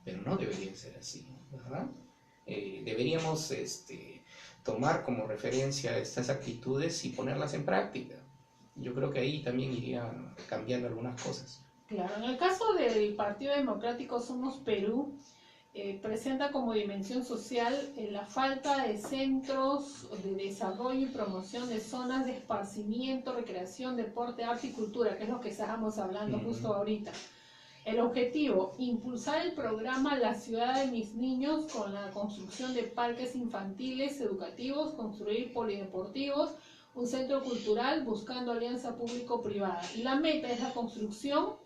Pero no debería ser así, ¿verdad? Deberíamos tomar como referencia estas actitudes y ponerlas en práctica. Yo creo que ahí también iría cambiando algunas cosas. Claro, en el caso del Partido Democrático Somos Perú, presenta como dimensión social la falta de centros de desarrollo y promoción de zonas de esparcimiento, recreación, deporte, arte y cultura, que es lo que estábamos hablando justo ahorita. El objetivo, impulsar el programa La Ciudad de Mis Niños con la construcción de parques infantiles, educativos, construir polideportivos, un centro cultural buscando alianza público-privada. Y la meta es la construcción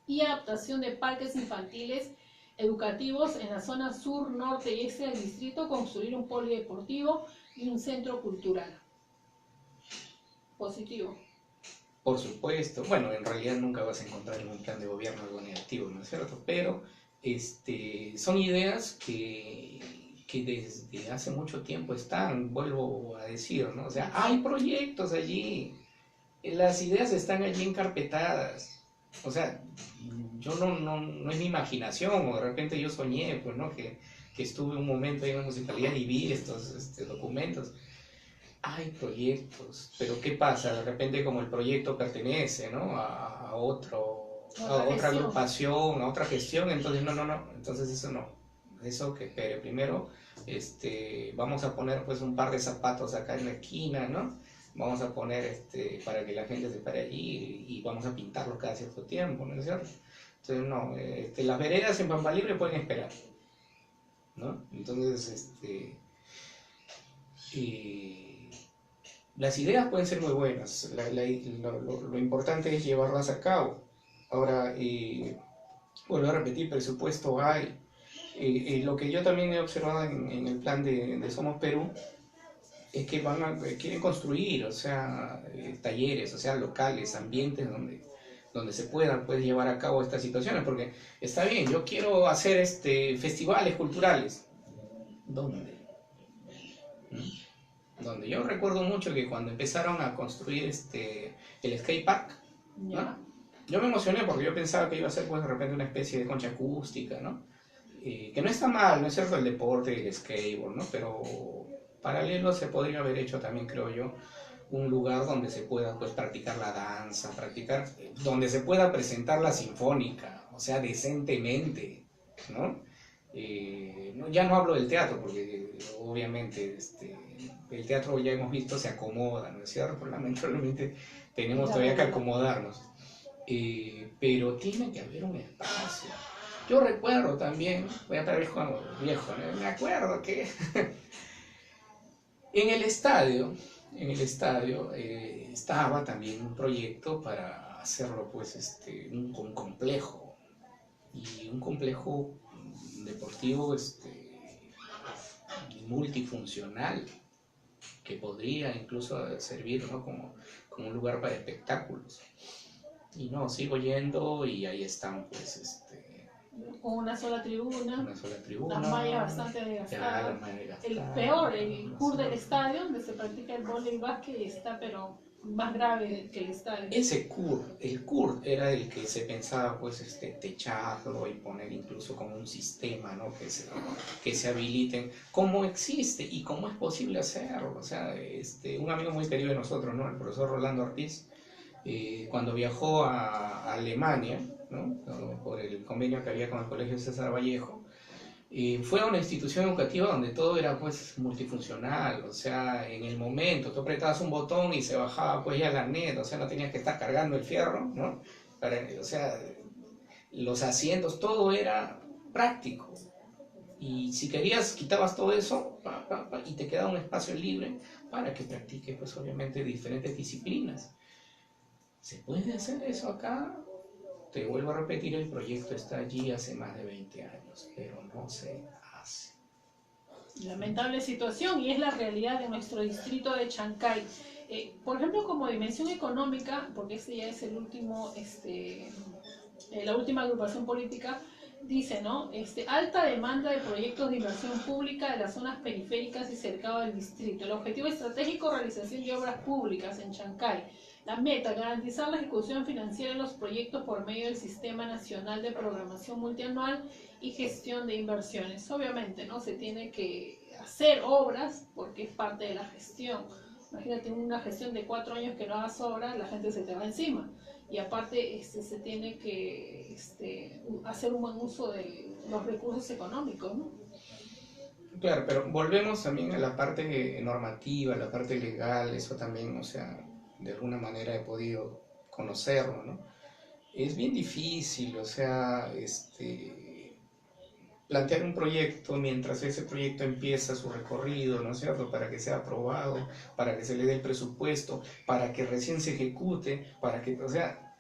y adaptación de parques infantiles educativos en la zona sur, norte y este del distrito, construir un polideportivo y un centro cultural. Positivo. Por supuesto, bueno, en realidad nunca vas a encontrar en un plan de gobierno algo negativo, ¿no es cierto? Pero son ideas que desde hace mucho tiempo están, vuelvo a decir, ¿no? O sea, hay proyectos allí, las ideas están allí encarpetadas. O sea, yo no es mi imaginación, o de repente yo soñé, pues, ¿no? Que estuve un momento ahí en la municipalidad y vi estos documentos. Hay proyectos, pero ¿qué pasa? De repente como el proyecto pertenece, ¿no? a otra agrupación, a otra gestión, entonces no, entonces eso no. Eso que espere. Primero, vamos a poner pues un par de zapatos acá en la esquina, ¿no? Vamos a poner para que la gente se pare allí y vamos a pintarlos cada cierto tiempo, ¿no es cierto? Entonces no, las veredas en Pampa Libre pueden esperar, ¿no? Entonces, las ideas pueden ser muy buenas, lo importante es llevarlas a cabo. Ahora, vuelvo a repetir, presupuesto hay. Lo que yo también he observado en el plan de Somos Perú es que quieren construir, o sea, talleres, o sea, locales, ambientes donde se puedan pues, llevar a cabo estas situaciones, porque está bien, yo quiero hacer festivales culturales. ¿Dónde? Donde yo recuerdo mucho que cuando empezaron a construir el skate park, ¿no? Yo me emocioné porque yo pensaba que iba a ser pues de repente una especie de concha acústica, ¿no? Que no está mal, ¿no es cierto? El deporte, el skateboard, ¿no? Pero paralelo se podría haber hecho también, creo yo, un lugar donde se pueda pues practicar la danza, donde se pueda presentar la sinfónica, o sea, decentemente, ¿no? Ya no hablo del teatro, porque obviamente el teatro ya hemos visto se acomoda, ¿no es cierto? Lamentablemente tenemos todavía que acomodarnos. Pero tiene que haber un espacio. Yo recuerdo también, voy a estar viejo, ¿no? Me acuerdo que en el estadio estaba también un proyecto para hacerlo pues un complejo, y un complejo deportivo multifuncional que podría incluso servir, ¿no? como un lugar para espectáculos. Y no, sigo yendo y ahí están pues con una sola tribuna, las mallas bastante desgastadas. El peor, el CUR del estadio, donde se practica el vóley y básquet, está pero más grave que el estadio. El CUR era el que se pensaba pues techarlo y poner incluso como un sistema, ¿no? que se habiliten, cómo existe y cómo es posible hacerlo. O sea, un amigo muy querido de nosotros, ¿no? El profesor Rolando Ortiz, cuando viajó a Alemania, ¿no? Por el convenio que había con el Colegio César Vallejo, fue una institución educativa donde todo era pues multifuncional, o sea, en el momento tú apretabas un botón y se bajaba pues ya la net, o sea, no tenías que estar cargando el fierro, ¿no? O sea, los asientos, todo era práctico. Y si querías, quitabas todo eso y te quedaba un espacio libre para que practiques, pues obviamente, diferentes disciplinas. ¿Se puede hacer eso acá? Te vuelvo a repetir, el proyecto está allí hace más de 20 años, pero no se hace. Lamentable situación, y es la realidad de nuestro distrito de Chancay. Por ejemplo, como dimensión económica, porque este ya es el último, la última agrupación política, dice, ¿no? Alta demanda de proyectos de inversión pública de las zonas periféricas y cercado del distrito. El objetivo estratégico, realización de obras públicas en Chancay. La meta, garantizar la ejecución financiera de los proyectos por medio del Sistema Nacional de Programación Multianual y Gestión de Inversiones. Obviamente, ¿no? Se tiene que hacer obras porque es parte de la gestión. Imagínate una gestión de 4 años que no hagas obras, la gente se te va encima. Y aparte se tiene que hacer un buen uso de los recursos económicos, ¿no? Claro, pero volvemos también a la parte normativa, la parte legal, eso también, o sea, de alguna manera he podido conocerlo, ¿no? Es bien difícil, o sea, plantear un proyecto mientras ese proyecto empieza su recorrido, ¿no es cierto? Para que sea aprobado, para que se le dé el presupuesto, para que recién se ejecute, para que, o sea...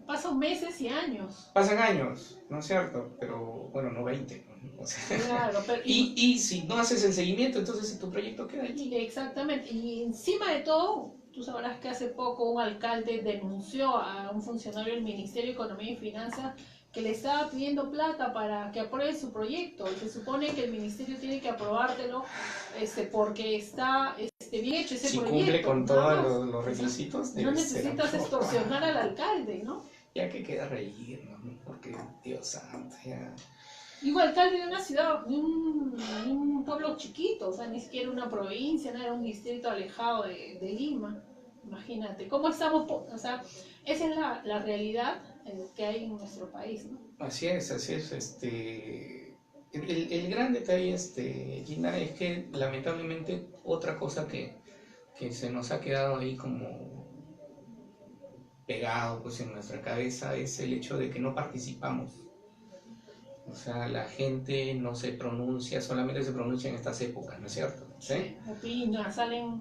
Pasan meses y años. Pasan años, ¿no es cierto? Pero, bueno, no 20, ¿no? O sea, claro, pero, y si no haces el seguimiento, entonces tu proyecto queda allí. Exactamente, y encima de todo, tú sabrás que hace poco un alcalde denunció a un funcionario del Ministerio de Economía y Finanzas que le estaba pidiendo plata para que apruebe su proyecto, y se supone que el ministerio tiene que aprobártelo porque está bien hecho ese si proyecto. Si cumple con todos los requisitos, no necesitas extorsionar al alcalde, ¿no? Ya que queda reírnos, ¿no? Porque, Dios santo, ya... Igual alcalde de una ciudad, de un pueblo chiquito, o sea, ni siquiera una provincia, no era un distrito alejado de Lima. Imagínate, ¿cómo estamos? O sea, esa es la realidad que hay en nuestro país, ¿no? Así es, así es. El gran detalle, Gina, es que lamentablemente otra cosa que se nos ha quedado ahí como pegado pues en nuestra cabeza es el hecho de que no participamos. O sea, la gente no se pronuncia, solamente se pronuncia en estas épocas, ¿no es cierto? ¿Sí? Opina, salen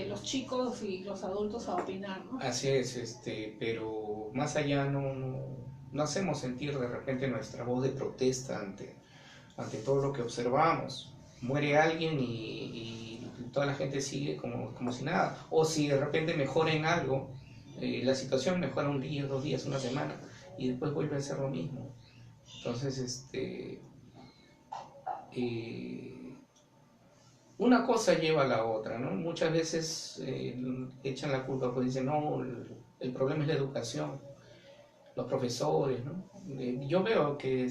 los chicos y los adultos a opinar, ¿no? Así es, pero más allá no hacemos sentir de repente nuestra voz de protesta ante todo lo que observamos. Muere alguien y toda la gente sigue como si nada. O si de repente mejora en algo, la situación mejora un día, 2 días, una semana, y después vuelve a ser lo mismo. Entonces, una cosa lleva a la otra, ¿no? Muchas veces echan la culpa, pues dicen, no, el problema es la educación, los profesores, ¿no? Yo veo que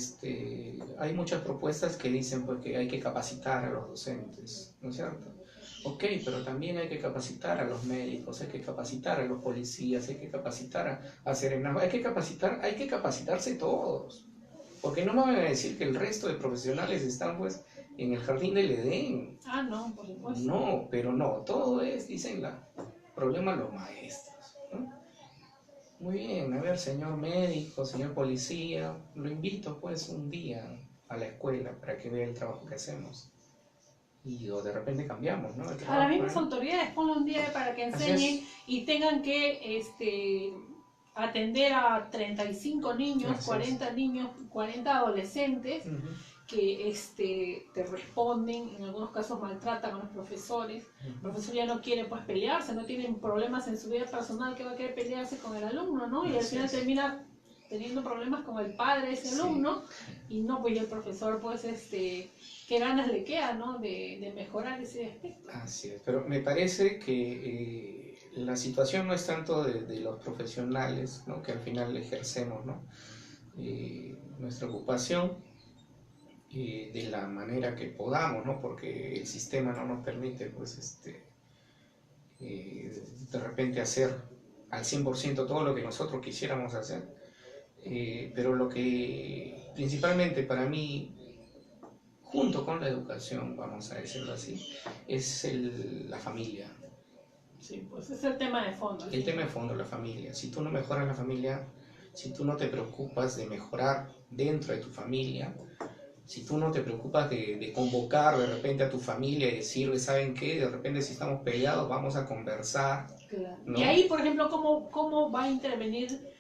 hay muchas propuestas que dicen pues, que hay que capacitar a los docentes, ¿no es cierto? Ok, pero también hay que capacitar a los médicos, hay que capacitar a los policías, hay que capacitar a serenazgos, hay que capacitarse todos. Porque no me van a decir que el resto de profesionales están pues en el jardín del Edén. Ah, no, por supuesto. No, pero no, todo es, dicen, problema los maestros, ¿no? Muy bien, a ver, señor médico, señor policía, lo invito pues un día a la escuela para que vea el trabajo que hacemos. O de repente cambiamos, ¿no? A las mismas autoridades, ponlo un día para que enseñen y tengan que atender a 35 niños, 40 niños, 40 adolescentes que te responden, en algunos casos maltratan a los profesores. El profesor ya no quiere pues pelearse, no tienen problemas en su vida personal, que va a querer pelearse con el alumno, ¿no? Y al final termina teniendo problemas con el padre de ese alumno, y no, pues el profesor pues qué ganas le queda, ¿no? De mejorar ese aspecto. Así es, pero me parece que la situación no es tanto de los profesionales, ¿no? Que al final ejercemos, ¿no? Nuestra ocupación de la manera que podamos, ¿no? Porque el sistema no nos permite, pues, de repente hacer al 100% todo lo que nosotros quisiéramos hacer. Pero lo que principalmente para mí junto con la educación, vamos a decirlo así, es la familia. Sí, pues es el tema de fondo. El tema de fondo, la familia. Si tú no mejoras la familia, si tú no te preocupas de mejorar dentro de tu familia, si tú no te preocupas de convocar de repente a tu familia y decirle, ¿saben qué? De repente si estamos peleados vamos a conversar. Claro. ¿No? Y ahí, por ejemplo, ¿cómo va a intervenir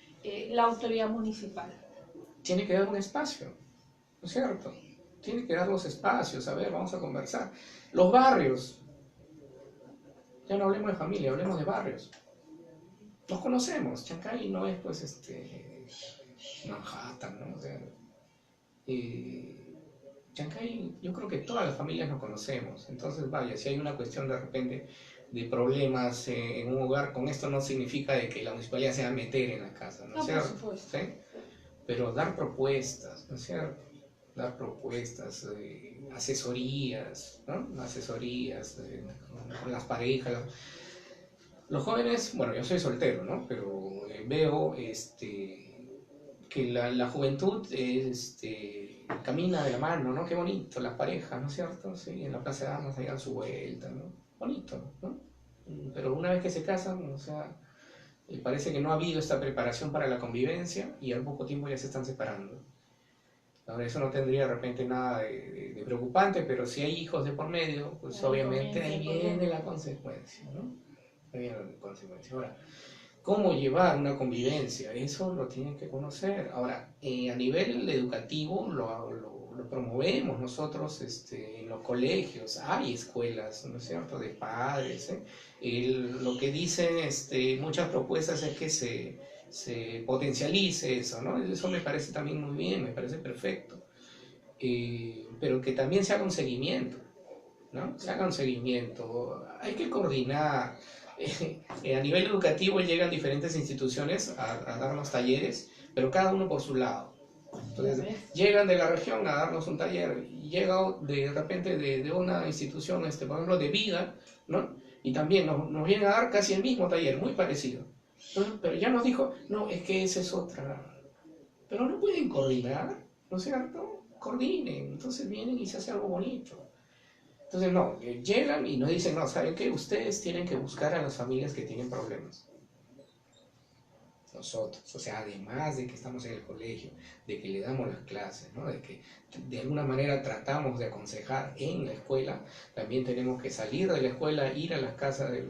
la autoridad municipal? Tiene que dar un espacio, ¿no es cierto? Tiene que dar los espacios, a ver, vamos a conversar. Los barrios, ya no hablemos de familia, hablemos de barrios. Los conocemos, Chancay no es pues Manhattan, ¿no? O sea, Chancay, yo creo que todas las familias nos conocemos, entonces vaya, si hay una cuestión de repente de problemas en un hogar, con esto no significa de que la municipalidad se va a meter en la casa, ¿no es cierto? Por supuesto. ¿Sí? Pero dar propuestas, ¿no es cierto? Dar propuestas, asesorías, ¿no? Asesorías con las parejas. Los jóvenes, bueno, yo soy soltero, ¿no? Pero veo que la juventud camina de la mano, ¿no? Qué bonito, las parejas, ¿no es cierto? Sí, en la Plaza de Armas ahí dan su vuelta, ¿no? Bonito, ¿no? Pero una vez que se casan, o sea, parece que no ha habido esta preparación para la convivencia y al poco tiempo ya se están separando. Ahora, eso no tendría de repente nada de preocupante, pero si hay hijos de por medio, pues obviamente ahí viene la consecuencia, ¿no? Ahí viene la consecuencia. Ahora, ¿cómo llevar una convivencia? Eso lo tienen que conocer. Ahora, a nivel educativo lo promovemos nosotros en los colegios. Hay escuelas, ¿no es cierto?, de padres. Lo que dicen muchas propuestas es que se potencialice eso, ¿no? Eso me parece también muy bien, me parece perfecto. Pero que también se haga un seguimiento, ¿no? Se haga un seguimiento. Hay que coordinar. A nivel educativo llegan diferentes instituciones a darnos talleres, pero cada uno por su lado. Entonces, llegan de la región a darnos un taller, llega de repente de una institución, por ejemplo, de vida, ¿no? Y también nos vienen a dar casi el mismo taller, muy parecido. Entonces, pero ya nos dijo, no, es que esa es otra. Pero no pueden coordinar, ¿no es cierto? Coordinen, entonces vienen y se hace algo bonito. Entonces, no, llegan y nos dicen, no, ¿saben qué? Ustedes tienen que buscar a las familias que tienen problemas. Nosotros, o sea, además de que estamos en el colegio, de que le damos las clases, ¿no? De que de alguna manera tratamos de aconsejar en la escuela, también tenemos que salir de la escuela, ir a las casas de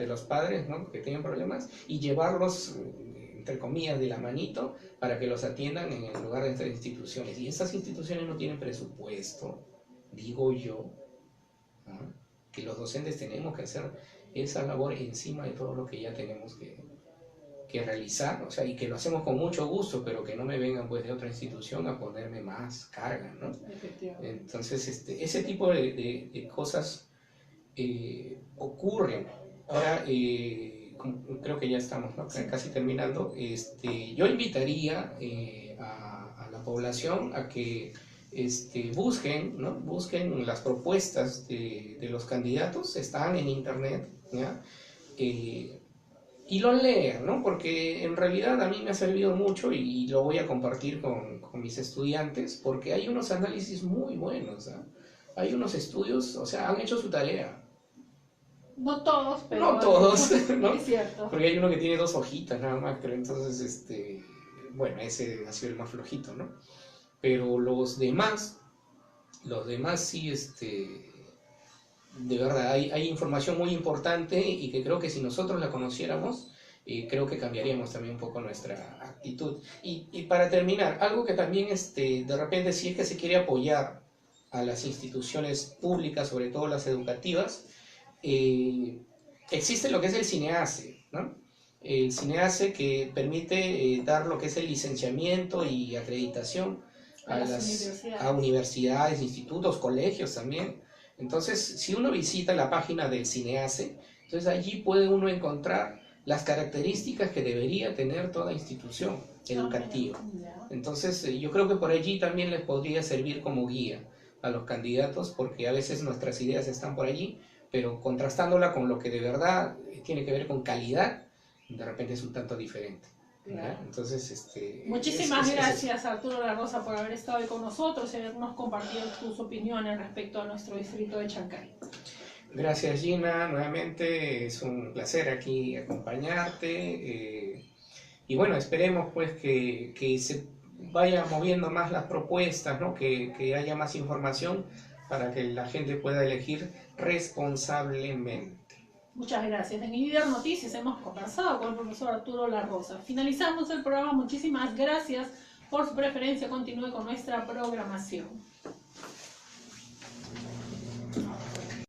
los padres, ¿no?, que tienen problemas y llevarlos, entre comillas, de la manito para que los atiendan en el lugar de estas instituciones. Y estas instituciones no tienen presupuesto, digo yo, ¿no?, que los docentes tenemos que hacer esa labor encima de todo lo que ya tenemos que realizar, o sea, y que lo hacemos con mucho gusto, pero que no me vengan pues de otra institución a ponerme más carga, ¿no? Entonces, ese tipo de cosas ocurren. Ahora, creo que ya estamos, ¿no?, casi terminando. Yo invitaría a la población a que busquen, ¿no?, busquen las propuestas de los candidatos, están en internet, ¿ya? Y lo lean, ¿no? Porque en realidad a mí me ha servido mucho y lo voy a compartir con mis estudiantes, porque hay unos análisis muy buenos, ¿eh? Hay unos estudios, o sea, han hecho su tarea. No todos, pero... No todos, ¿no? Es cierto. Porque hay uno que tiene 2 hojitas nada más, pero entonces, bueno, ese ha sido el más flojito, ¿no? Pero los demás sí, de verdad, hay información muy importante y que creo que si nosotros la conociéramos, creo que cambiaríamos también un poco nuestra actitud. Y para terminar, algo que también de repente, si es que se quiere apoyar a las instituciones públicas, sobre todo las educativas, existe lo que es el CINEACE, ¿no? El CINEACE que permite dar lo que es el licenciamiento y acreditación a universidades, institutos, colegios también. Entonces, si uno visita la página del CINEACE, entonces allí puede uno encontrar las características que debería tener toda institución educativa. Entonces, yo creo que por allí también les podría servir como guía a los candidatos, porque a veces nuestras ideas están por allí, pero contrastándola con lo que de verdad tiene que ver con calidad, de repente es un tanto diferente. ¿ya? Entonces, Muchísimas gracias, Arturo La Rosa, por haber estado hoy con nosotros y habernos compartido tus opiniones respecto a nuestro distrito de Chancay. Gracias, Gina, nuevamente es un placer aquí acompañarte, y bueno, esperemos pues que se vaya moviendo más las propuestas, ¿no? Que haya más información para que la gente pueda elegir responsablemente. Muchas gracias. En Líder Noticias hemos conversado con el profesor Arturo La Rosa. Finalizamos el programa. Muchísimas gracias por su preferencia. Continúe con nuestra programación.